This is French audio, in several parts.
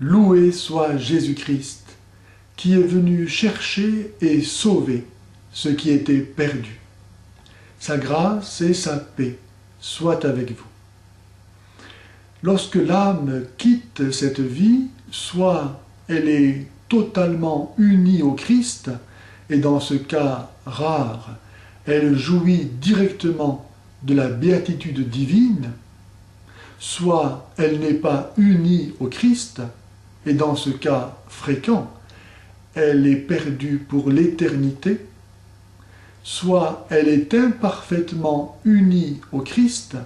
Loué soit Jésus-Christ, qui est venu chercher et sauver ce qui était perdu. Sa grâce et sa paix soient avec vous. Lorsque l'âme quitte cette vie, soit elle est totalement unie au Christ, et dans ce cas rare, elle jouit directement de la béatitude divine, soit elle n'est pas unie au Christ, et dans ce cas fréquent, elle est perdue pour l'éternité, soit elle est imparfaitement unie au Christ,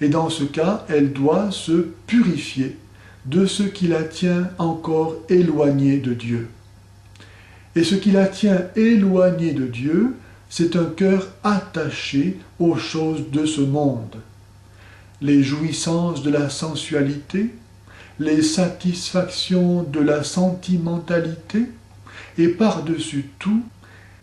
et dans ce cas, elle doit se purifier de ce qui la tient encore éloignée de Dieu. Et ce qui la tient éloignée de Dieu, c'est un cœur attaché aux choses de ce monde. Les jouissances de la sensualité, les satisfactions de la sentimentalité, et par-dessus tout,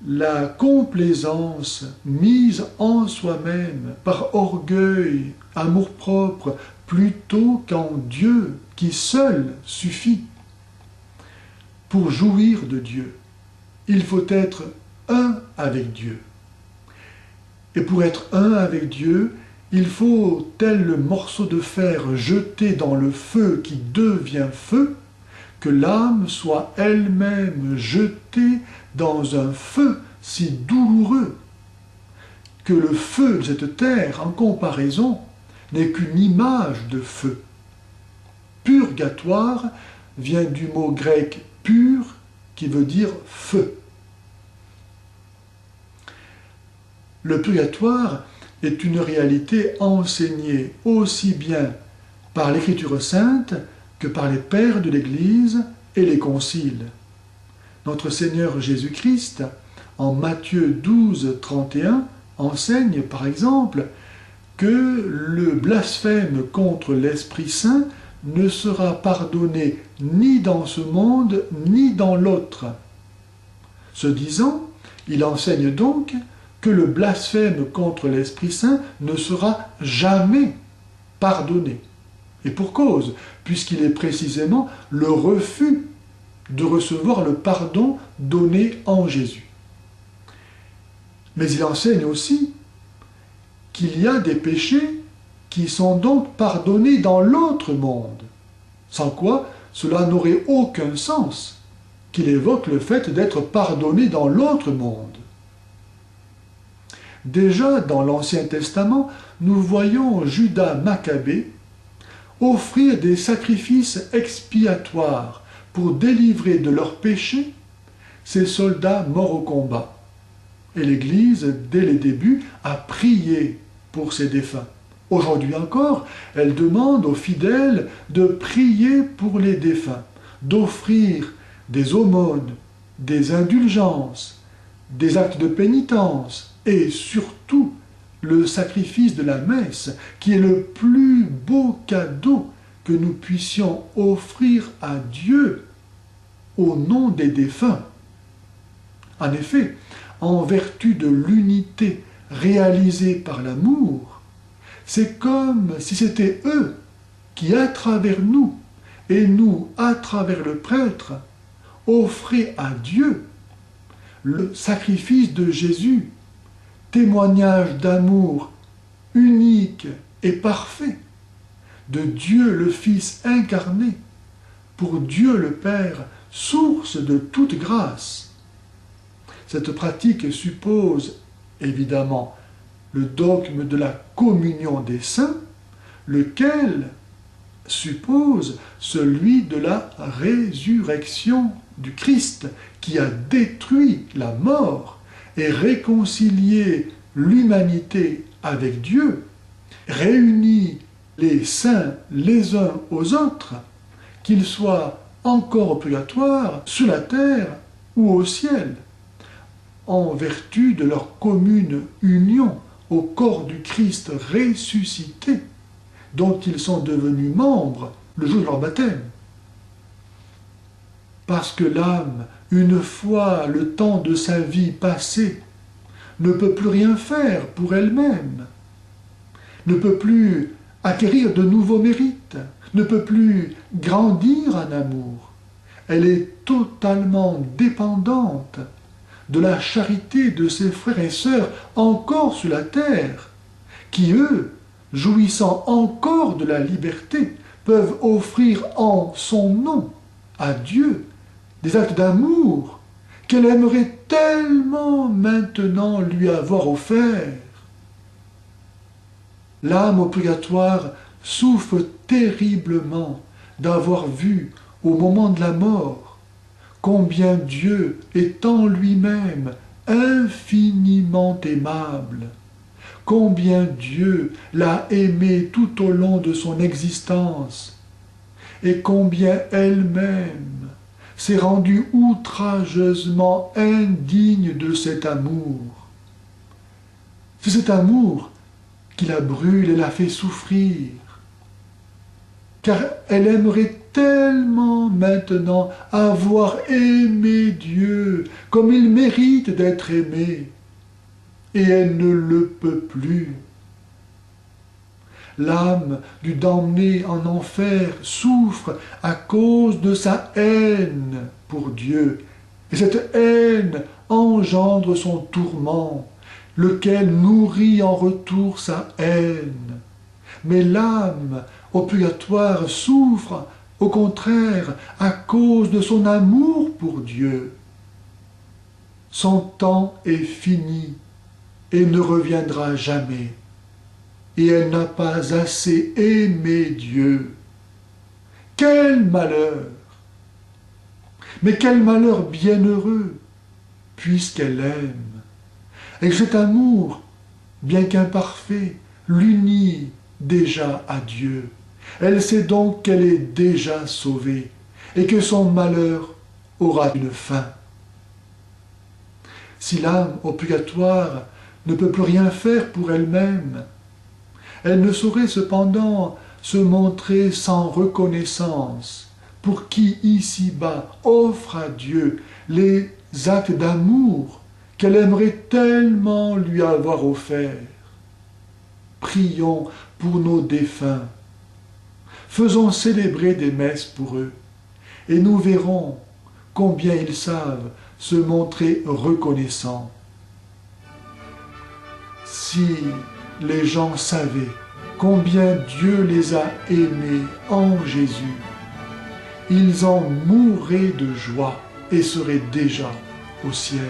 la complaisance mise en soi-même par orgueil, amour-propre, plutôt qu'en Dieu, qui seul suffit. Pour jouir de Dieu, il faut être un avec Dieu. Et pour être un avec Dieu, il faut, tel le morceau de fer jeté dans le feu qui devient feu, que l'âme soit elle-même jetée dans un feu si douloureux, que le feu de cette terre, en comparaison, n'est qu'une image de feu. Purgatoire vient du mot grec « pur » qui veut dire « feu ». Le purgatoire est une réalité enseignée aussi bien par l'Écriture sainte que par les pères de l'Église et les conciles. Notre Seigneur Jésus-Christ, en Matthieu 12, 31, enseigne par exemple que le blasphème contre l'Esprit Saint ne sera pardonné ni dans ce monde ni dans l'autre. Ce disant, il enseigne donc que le blasphème contre l'Esprit Saint ne sera jamais pardonné. Et pour cause, puisqu'il est précisément le refus de recevoir le pardon donné en Jésus. Mais il enseigne aussi qu'il y a des péchés qui sont donc pardonnés dans l'autre monde, sans quoi cela n'aurait aucun sens qu'il évoque le fait d'être pardonné dans l'autre monde. Déjà dans l'Ancien Testament, nous voyons Judas Maccabée offrir des sacrifices expiatoires pour délivrer de leurs péchés ces soldats morts au combat. Et l'Église, dès les débuts, a prié pour ces défunts. Aujourd'hui encore, elle demande aux fidèles de prier pour les défunts, d'offrir des aumônes, des indulgences, des actes de pénitence et surtout le sacrifice de la messe, qui est le plus beau cadeau que nous puissions offrir à Dieu au nom des défunts. En effet, en vertu de l'unité réalisée par l'amour, c'est comme si c'était eux qui, à travers nous, et nous, à travers le prêtre, offraient à Dieu le sacrifice de Jésus, témoignage d'amour unique et parfait de Dieu le Fils incarné, pour Dieu le Père, source de toute grâce. Cette pratique suppose évidemment le dogme de la communion des saints, lequel suppose celui de la résurrection du Christ, qui a détruit la mort et réconcilié l'humanité avec Dieu, réuni les saints les uns aux autres, qu'ils soient encore au purgatoire, sur la terre ou au ciel, en vertu de leur commune union au corps du Christ ressuscité, dont ils sont devenus membres le jour de leur baptême. Parce que l'âme, une fois le temps de sa vie passé, ne peut plus rien faire pour elle-même, ne peut plus acquérir de nouveaux mérites, ne peut plus grandir en amour. Elle est totalement dépendante de la charité de ses frères et sœurs encore sur la terre, qui eux, jouissant encore de la liberté, peuvent offrir en son nom à Dieu des actes d'amour qu'elle aimerait tellement maintenant lui avoir offerts. L'âme au purgatoire souffre terriblement d'avoir vu, au moment de la mort, combien Dieu est en lui-même infiniment aimable, combien Dieu l'a aimé tout au long de son existence, et combien elle-même s'est rendue outrageusement indigne de cet amour. C'est cet amour qui la brûle et la fait souffrir, car elle aimerait tellement maintenant avoir aimé Dieu comme il mérite d'être aimé, et elle ne le peut plus. L'âme du damné en enfer souffre à cause de sa haine pour Dieu, et cette haine engendre son tourment, lequel nourrit en retour sa haine. Mais l'âme au purgatoire souffre, au contraire, à cause de son amour pour Dieu. Son temps est fini et ne reviendra jamais. Et elle n'a pas assez aimé Dieu. Quel malheur! Mais quel malheur bienheureux, puisqu'elle aime. Et cet amour, bien qu'imparfait, l'unit déjà à Dieu. Elle sait donc qu'elle est déjà sauvée et que son malheur aura une fin. Si l'âme au purgatoire ne peut plus rien faire pour elle-même, elle ne saurait cependant se montrer sans reconnaissance pour qui ici-bas offre à Dieu les actes d'amour qu'elle aimerait tellement lui avoir offerts. Prions pour nos défunts. Faisons célébrer des messes pour eux, et nous verrons combien ils savent se montrer reconnaissants. Si les gens savaient combien Dieu les a aimés en Jésus, ils en mourraient de joie et seraient déjà au ciel.